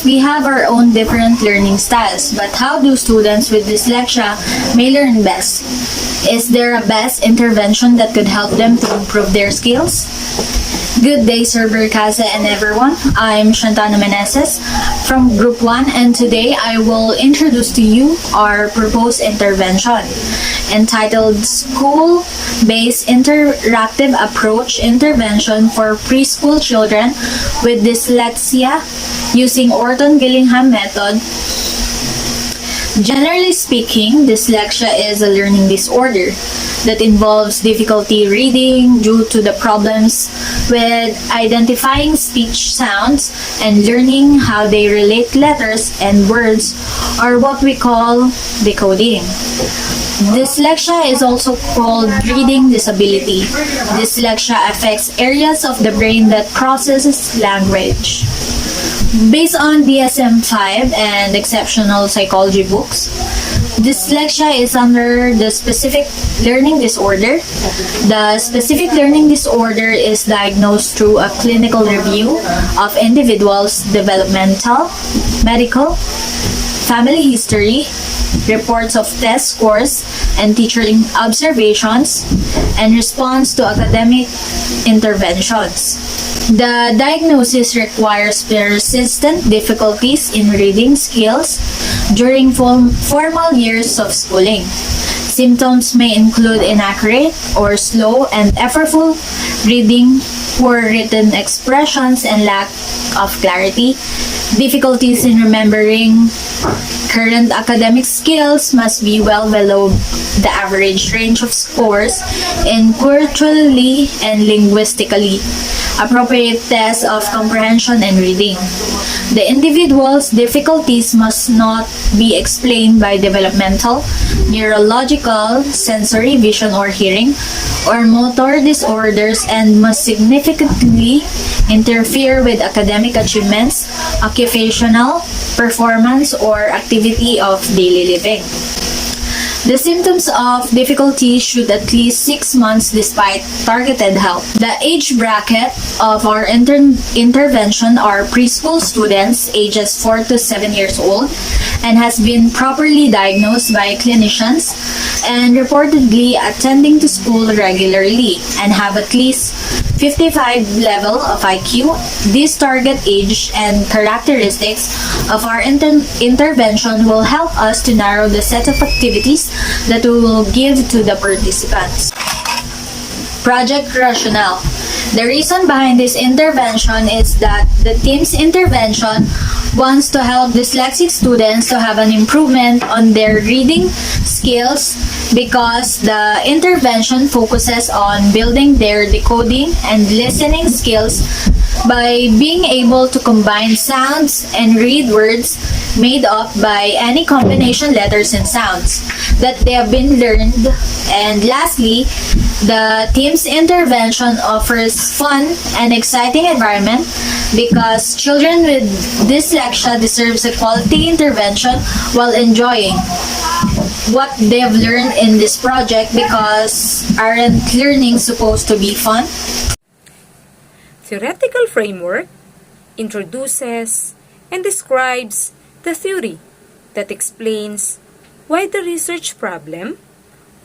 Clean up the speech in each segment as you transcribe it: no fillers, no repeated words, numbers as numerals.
We have our own different learning styles, but how do students with dyslexia may learn best? Is there a best intervention that could help them to improve their skills? Good day, Sir Barcarse and everyone. I'm Shantana Meneses from Group 1, and today I will introduce to you our proposed intervention entitled School-Based Interactive Approach Intervention for Preschool Children with Dyslexia using Orton-Gillingham method. Generally speaking, dyslexia is a learning disorder that involves difficulty reading due to the problems with identifying speech sounds and learning how they relate letters and words, or what we call decoding. Dyslexia is also called reading disability. Dyslexia affects areas of the brain that processes language. Based on DSM-5 and exceptional psychology books, dyslexia is under the specific learning disorder. The specific learning disorder is diagnosed through a clinical review of individuals' developmental, medical, family history, reports of test scores, and teacher observations, and response to academic interventions. The diagnosis requires persistent difficulties in reading skills during formal years of schooling. Symptoms may include inaccurate or slow and effortful reading, poor written expressions and lack of clarity, difficulties in remembering. Current academic skills must be well below the average range of scores in culturally and linguistically appropriate tests of comprehension and reading. The individual's difficulties must not be explained by developmental, neurological, sensory, vision or hearing, or motor disorders and must significantly interfere with academic achievements, occupational performance, or activity of daily living. The symptoms of difficulty should at least 6 months despite targeted help. The age bracket of our intervention are preschool students ages 4 to 7 years old and has been properly diagnosed by clinicians and reportedly attending to school regularly and have at least 55 level of IQ. This target age and characteristics of our intervention will help us to narrow the set of activities that we will give to the participants. Project rationale. The reason behind this intervention is that the team's intervention wants to help dyslexic students to have an improvement on their reading skills because the intervention focuses on building their decoding and listening skills by being able to combine sounds and read words made up by any combination letters and sounds that they have been learned. And lastly, the team's intervention offers fun and exciting environment because children with dyslexia deserves a quality intervention while enjoying what they have learned in this project, because aren't learning supposed to be fun? Theoretical framework introduces and describes the theory that explains why the research problem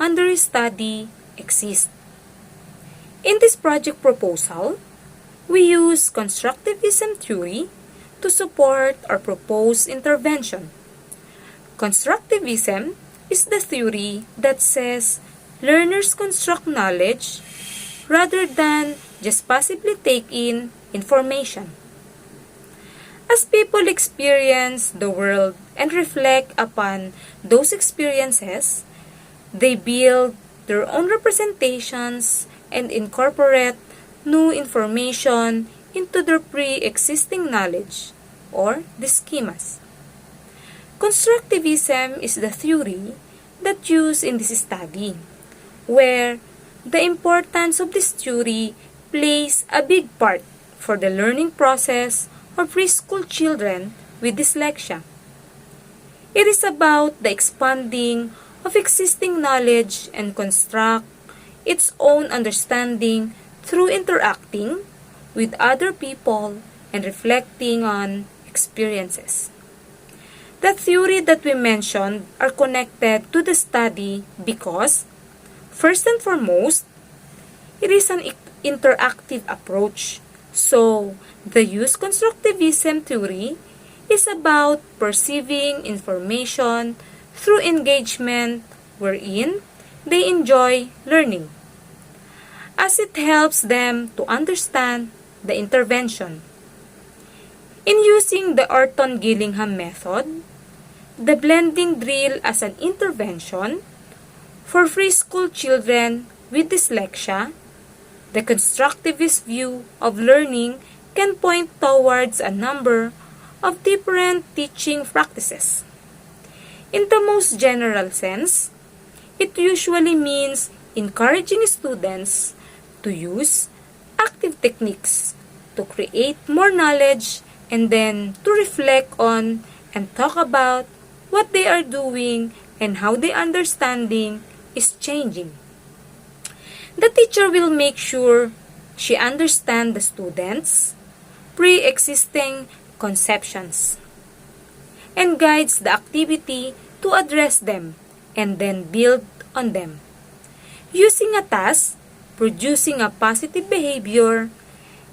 under study exists. In this project proposal, we use constructivism theory to support our proposed intervention. Constructivism is the theory that says learners construct knowledge rather than just passively take in information. As people experience the world and reflect upon those experiences, they build their own representations and incorporate new information into their pre-existing knowledge, or the schemas. Constructivism is the theory that used in this study, where the importance of this theory plays a big part for the learning process of preschool children with dyslexia. It is about the expanding of existing knowledge and construct its own understanding through interacting with other people and reflecting on experiences. The theory that we mentioned are connected to the study because, first and foremost, it is an interactive approach. So, the use constructivism theory is about perceiving information through engagement wherein they enjoy learning, as it helps them to understand the intervention. In using the Orton-Gillingham method, the blending drill as an intervention for preschool children with dyslexia, the constructivist view of learning can point towards a number of different teaching practices. In the most general sense, it usually means encouraging students to use active techniques to create more knowledge and then to reflect on and talk about what they are doing and how their understanding is changing. The teacher will make sure she understands the students' pre-existing conceptions and guides the activity to address them and then build on them. Using a task, producing a positive behavior,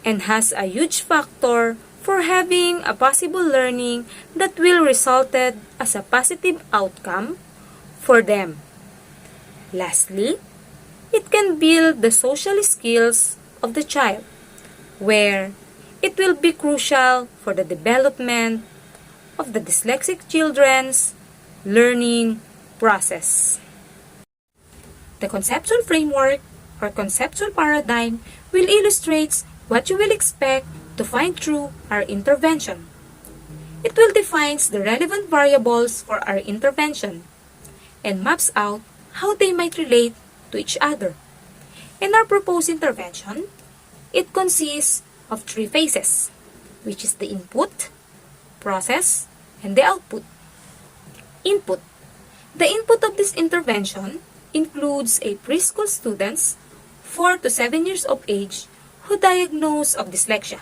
and has a huge factor for having a possible learning that will resulted as a positive outcome for them. Lastly, it can build the social skills of the child, where it will be crucial for the development of the dyslexic children's learning process. The conceptual framework or conceptual paradigm will illustrate what you will expect to find through our intervention. It will define the relevant variables for our intervention and maps out how they might relate to each other. In our proposed intervention, it consists of three phases, which is the input, process, and the output. Input. The input of this intervention includes a preschool students 4 to 7 years of age who diagnosed of dyslexia,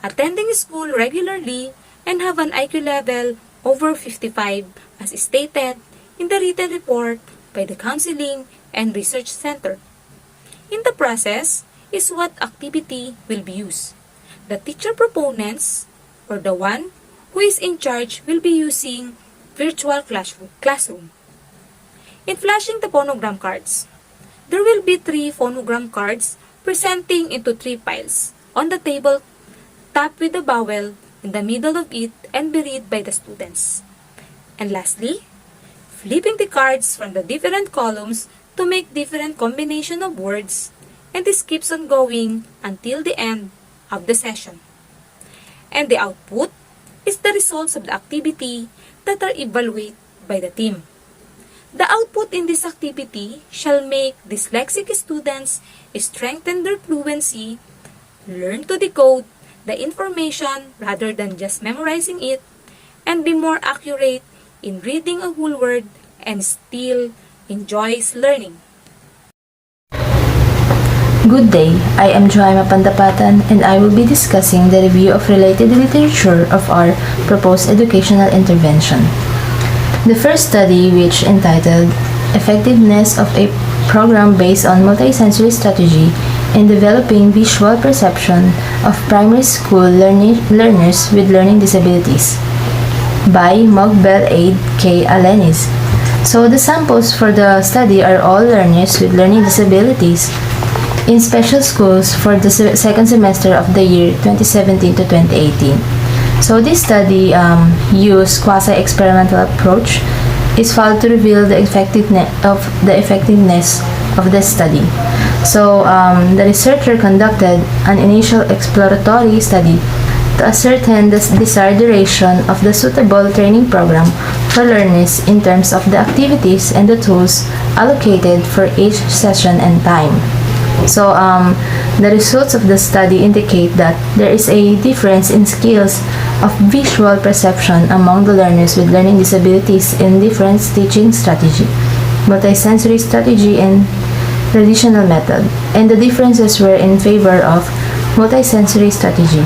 attending school regularly and have an IQ level over 55 as stated in the written report by the Counseling and Research Center. In the process is what activity will be used. The teacher proponents or the one who is in charge will be using virtual classroom. In flashing the phonogram cards, there will be 3 phonogram cards presenting into 3 piles on the table, tapped with the vowel in the middle of it and be read by the students. And lastly, flipping the cards from the different columns to make different combination of words, and this keeps on going until the end of the session. And the output is the results of the activity that are evaluated by the team. The output in this activity shall make dyslexic students strengthen their fluency, learn to decode the information rather than just memorizing it, and be more accurate in reading a whole word and still enjoys learning. Good day, I am Juhayma Pandapatan and I will be discussing the review of related literature of our proposed educational intervention. The first study, which entitled Effectiveness of a Program Based on Multisensory Strategy in Developing Visual Perception of Primary School Learners with Learning Disabilities by Maegan A. K. Alenis. So the samples for the study are all learners with learning disabilities in special schools for the second semester of the year 2017 to 2018. So this study used quasi-experimental approach is followed to reveal the effectiveness of the study. So the researcher conducted an initial exploratory study to ascertain the desired duration of the suitable training program for learners in terms of the activities and the tools allocated for each session and time. So, the results of the study indicate that there is a difference in skills of visual perception among the learners with learning disabilities in different teaching strategy, multisensory strategy, and traditional method, and the differences were in favor of multisensory strategy.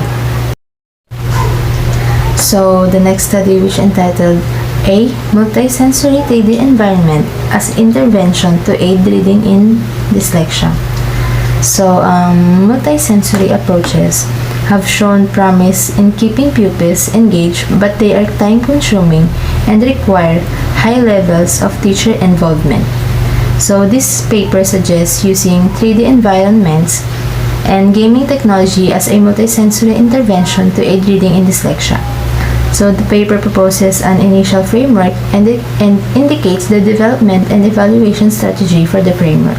So, the next study, which entitled A. Multisensory 3D Environment as Intervention to Aid Reading in Dyslexia. So, multisensory approaches have shown promise in keeping pupils engaged, but they are time-consuming and require high levels of teacher involvement. So, this paper suggests using 3D environments and gaming technology as a multisensory intervention to aid reading in dyslexia. So the paper proposes an initial framework and indicates the development and evaluation strategy for the framework.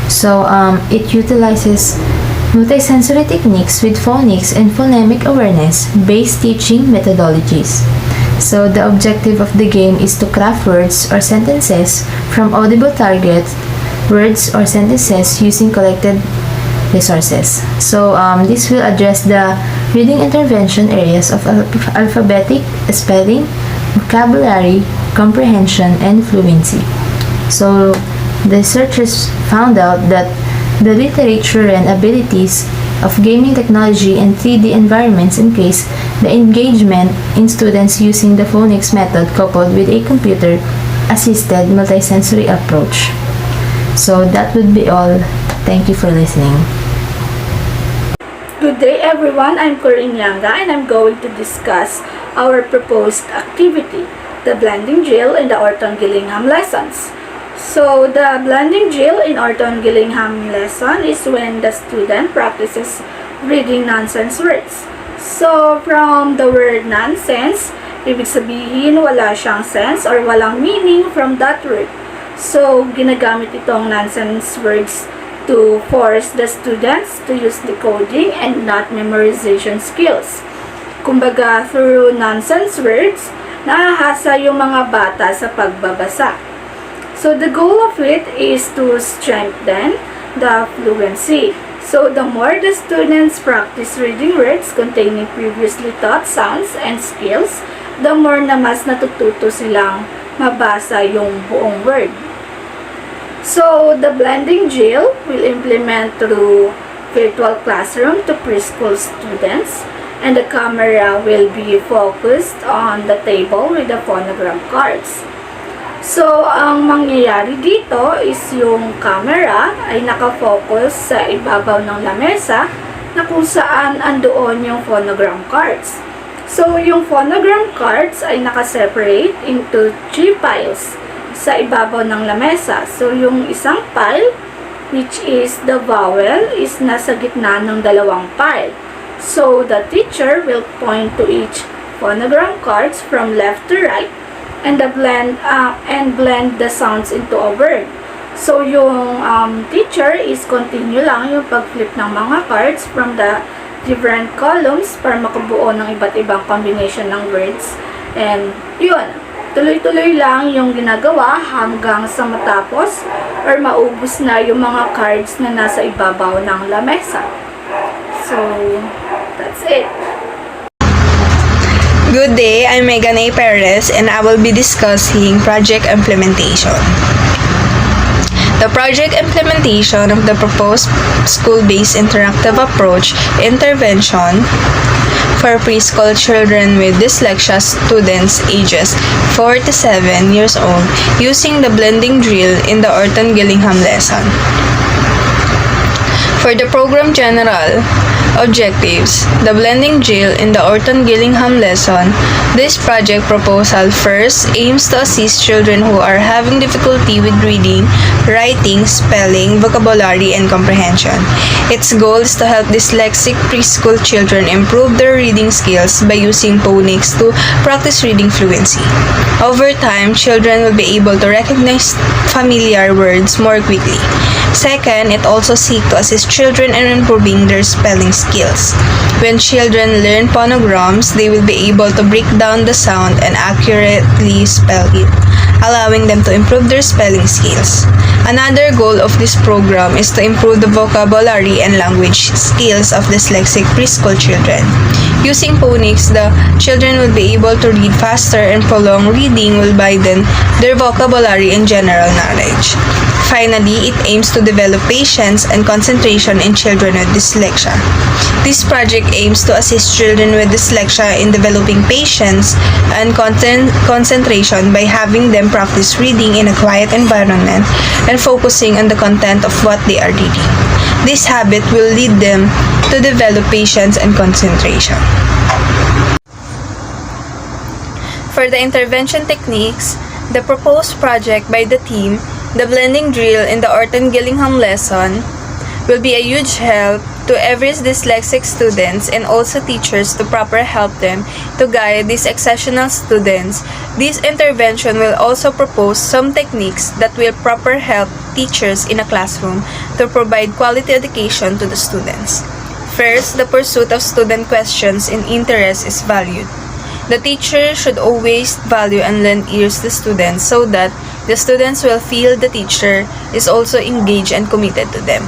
So it utilizes multisensory techniques with phonics and phonemic awareness based teaching methodologies. So the objective of the game is to craft words or sentences from audible target words or sentences using collected resources. So this will address the reading intervention areas of alphabetic, spelling, vocabulary, comprehension, and fluency. So the researchers found out that the literature and abilities of gaming technology and 3D environments increase the engagement in students using the phonics method coupled with a computer-assisted multisensory approach. So that would be all. Thank you for listening. Good day everyone, I'm Korrine Yanga and I'm going to discuss our proposed activity, the blending drill in the Orton-Gillingham lessons. So the blending drill in Orton-Gillingham lesson is when the student practices reading nonsense words. So from the word nonsense, ibig sabihin wala siyang sense or walang meaning from that word. So ginagamit itong nonsense words to force the students to use decoding and not memorization skills. Kumbaga, through nonsense words, naahasa yung mga bata sa pagbabasa. So, the goal of it is to strengthen the fluency. So, the more the students practice reading words containing previously taught sounds and skills, the more na mas natututo silang mabasa yung buong word. So, the blending drill will implement through virtual classroom to preschool students, and the camera will be focused on the table with the phonogram cards. So, ang mangyayari dito is yung camera ay nakafocus sa ibabaw ng lamesa na kung saan andoon yung phonogram cards. So, yung phonogram cards ay nakaseparate into 3 piles sa ibabaw ng lamesa. So, yung isang pile, which is the vowel, is nasa gitna ng dalawang pile. So, the teacher will point to each phonogram cards from left to right and blend the sounds into a word. So, yung teacher is continue lang yung pag-flip ng mga cards from the different columns para makabuo ng iba't ibang combination ng words. And, yun. Tuloy-tuloy lang yung ginagawa hanggang sa matapos or maubos na yung mga cards na nasa ibabaw ng lamesa. So, that's it. Good day, I'm Maegan A. Perez and I will be discussing project implementation. The project implementation of the proposed school-based interactive approach intervention for preschool children with dyslexia students ages 4 to 7 years old using the blending drill in the Orton-Gillingham lesson. For the program general objectives, the blending drill in the Orton-Gillingham lesson, this project proposal first aims to assist children who are having difficulty with reading, writing, spelling, vocabulary, and comprehension. Its goal is to help dyslexic preschool children improve their reading skills by using phonics to practice reading fluency. Over time, children will be able to recognize familiar words more quickly. Second, it also seeks to assist children in improving their spelling skills. When children learn phonograms, they will be able to break down the sound and accurately spell it, allowing them to improve their spelling skills. Another goal of this program is to improve the vocabulary and language skills of dyslexic preschool children. Using phonics, the children will be able to read faster and prolonged reading will widen their vocabulary and general knowledge. finally, it aims to develop patience and concentration in children with dyslexia. This project aims to assist children with dyslexia in developing patience and concentration by having them practice reading in a quiet environment and focusing on the content of what they are reading. This habit will lead them to develop patience and concentration. For the intervention techniques, the proposed project by the team, the blending drill in the Orton-Gillingham lesson, will be a huge help to every dyslexic students and also teachers to proper help them to guide these exceptional students. This intervention will also propose some techniques that will proper help teachers in a classroom to provide quality education to the students. First, the pursuit of student questions and interest is valued. The teacher should always value and lend ears to students so that the students will feel the teacher is also engaged and committed to them.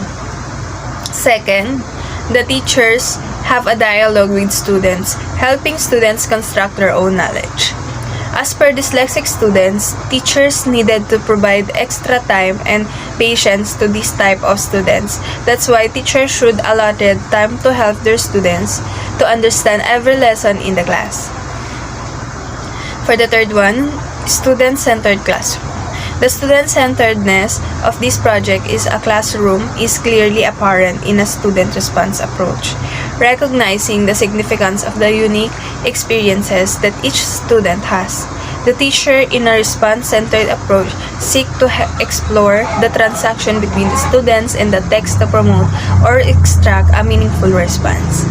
Second, the teachers have a dialogue with students, helping students construct their own knowledge. As per dyslexic students, teachers needed to provide extra time and patience to this type of students. That's why teachers should allotted time to help their students to understand every lesson in the class. For the third one, student-centered classroom. The student-centeredness of this project is a classroom is clearly apparent in a student response approach, recognizing the significance of the unique experiences that each student has. The teacher, in a response-centered approach, seek to explore the transaction between the students and the text to promote or extract a meaningful response.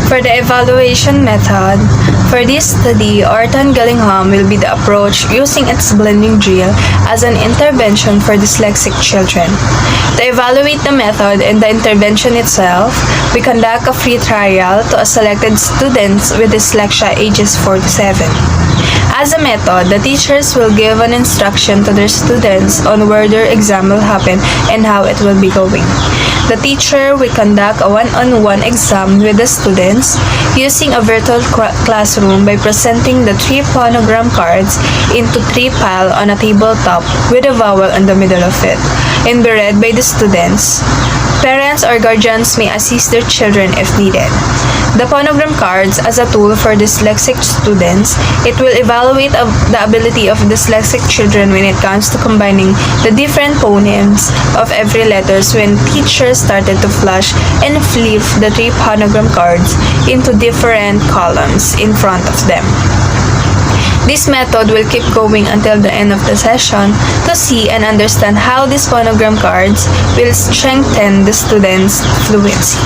For the evaluation method, for this study, Orton-Gillingham will be the approach using its blending drill as an intervention for dyslexic children. To evaluate the method and the intervention itself, we conduct a free trial to a selected students with dyslexia ages 4 to 7. As a method, the teachers will give an instruction to their students on where their exam will happen and how it will be going. The teacher will conduct a one-on-one exam with the students using a virtual classroom by presenting the 3 phonogram cards into 3 piles on a tabletop with a vowel in the middle of it and be read by the students. Parents or guardians may assist their children if needed. The phonogram cards as a tool for dyslexic students, it will evaluate the ability of dyslexic children when it comes to combining the different phonemes of every letters when teachers started to flash and flip the 3 phonogram cards into different columns in front of them. This method will keep going until the end of the session to see and understand how these phonogram cards will strengthen the students' fluency.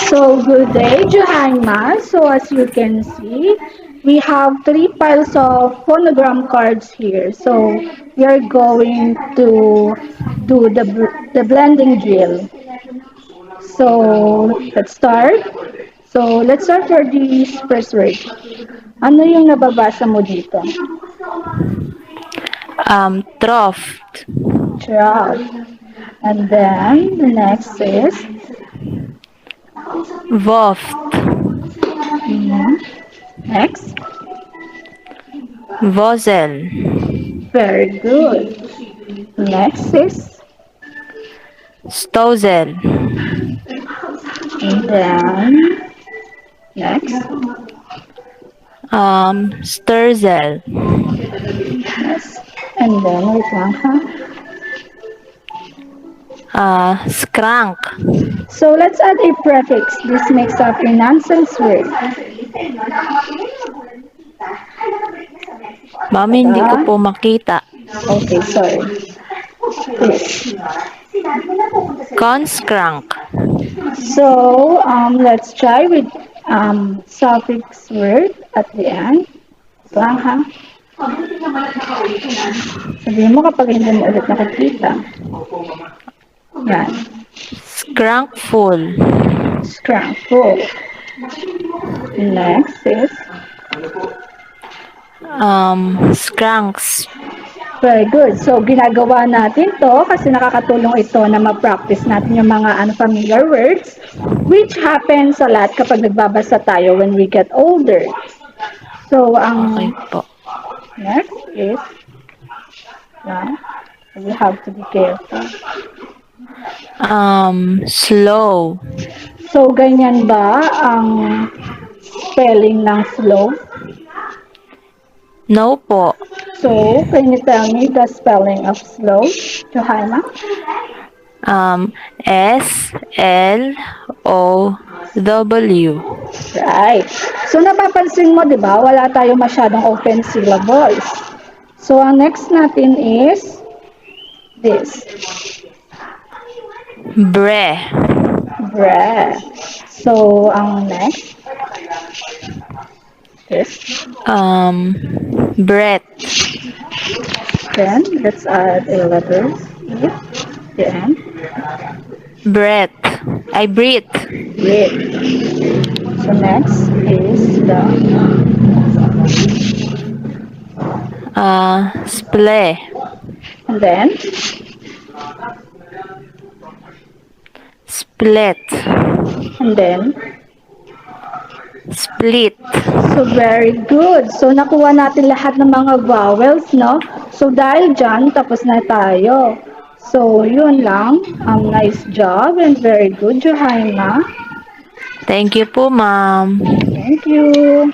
So, good day, Juhayma. So, as you can see, we have 3 piles of phonogram cards here. So, we are going to do the blending drill. So, let's start. So, let's start for this first word. Ano yung nababasa mo dito? Trough. Trough. And then, the next is Waft. next. Vozel. Very good. Next is, Stozel. and then, next. Sturzel. Yes. And then, wait lang ha. Skrank. So, let's add a prefix. This makes up a nonsense word. Mami, hindi ko po makita. Okay, sorry. Please. Conscrank. So, let's try with suffix word at the end. Ito lang ha. Sabihin mo kapag hindi mo ulit nakikita. Yan. Scrankful. Scramble. Next is, Scranks. very good. So, ginagawa natin to kasi nakakatulong ito na ma-practice natin yung mga unfamiliar words which happens a lot kapag nagbabasa tayo when we get older. So, Okay po. next is, you have to be careful. Slow. So, ganyan ba ang spelling ng slow? No po. So, can you tell me the spelling of slow, Juhayma? S-L-O-W. Right. So, napapansin mo, di ba, wala tayo masyadong open syllables. So, ang next natin is this. Bre. Bre. So, ang next is, Breath. then, let's add a letter E, the end. Breath. I breathe. Breathe. So, next is the Sple. and then, Split. and then, Split. so very good. So nakuha natin lahat ng mga vowels, no? So dahil dyan, tapos na tayo. So yun lang. Nice job and very good, Juhayma. Thank you po, ma'am. Thank you.